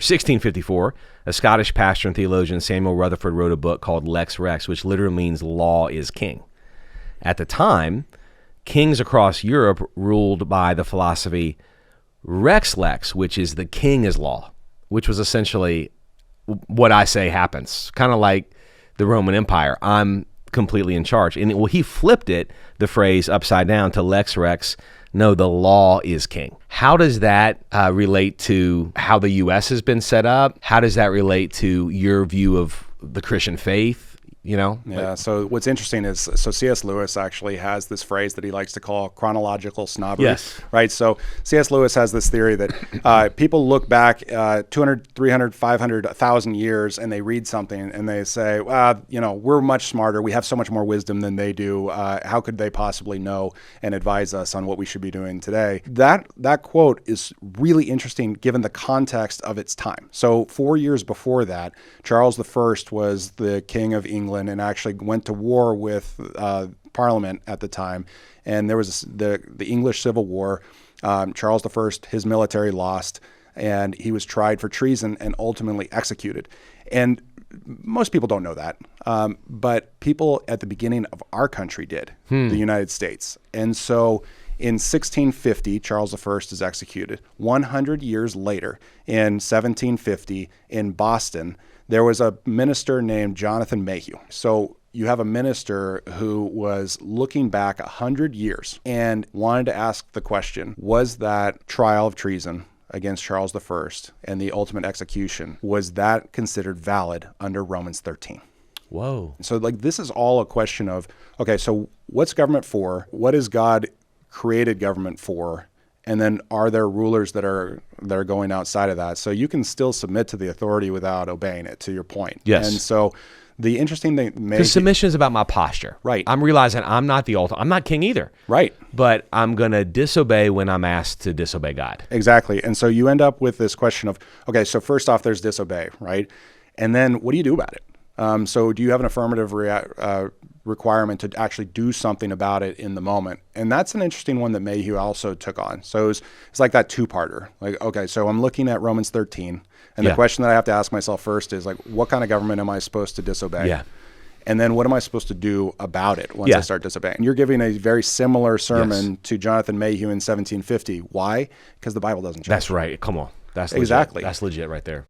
1654, a Scottish pastor and theologian, Samuel Rutherford, wrote a book called Lex Rex, which literally means law is king. At the time, kings across Europe ruled by the philosophy Rex Lex, which is the king is law, which was essentially what I say happens, kind of like the Roman Empire. I'm completely in charge. And he flipped it, the phrase, upside down to Lex Rex. No, the law is king. How does that relate to how the U.S. has been set up? How does that relate to your view of the Christian faith? You know? Yeah, so what's interesting is, so C.S. Lewis actually has this phrase that he likes to call chronological snobbery. Yes. Right? So C.S. Lewis has this theory that people look back 200, 300, 500, 1,000 years and they read something and they say, we're much smarter. We have so much more wisdom than they do. How could they possibly know and advise us on what we should be doing today? That quote is really interesting given the context of its time. So 4 years before that, Charles I was the king of England and actually went to war with Parliament at the time. And there was the English Civil War. Charles I, his military lost, and he was tried for treason and ultimately executed. And most people don't know that, but people at the beginning of our country did, the United States. And so in 1650, Charles I is executed. 100 years later, in 1750, in Boston, there was a minister named Jonathan Mayhew. So you have a minister who was looking back 100 years and wanted to ask the question, was that trial of treason against Charles I and the ultimate execution, was that considered valid under Romans 13? Whoa. So this is all a question of, okay, so what's government for? What is God created government for? And then are there rulers that are going outside of that? So you can still submit to the authority without obeying it, to your point. Yes. And so the interesting thing, because submission is about my posture. Right. I'm realizing I'm not the ultimate. I'm not king either. Right. But I'm going to disobey when I'm asked to disobey God. Exactly. And so you end up with this question of, okay, so first off, there's disobey, right? And then what do you do about it? So do you have an affirmative requirement to actually do something about it in the moment? And that's an interesting one that Mayhew also took on. So it's like that two-parter. Like, okay, so I'm looking at Romans 13, and the question that I have to ask myself first is, like, what kind of government am I supposed to disobey? Yeah. And then what am I supposed to do about it once I start disobeying? And you're giving a very similar sermon to Jonathan Mayhew in 1750. Why? Because the Bible doesn't change. That's right. Come on. That's legit. Exactly. That's legit right there.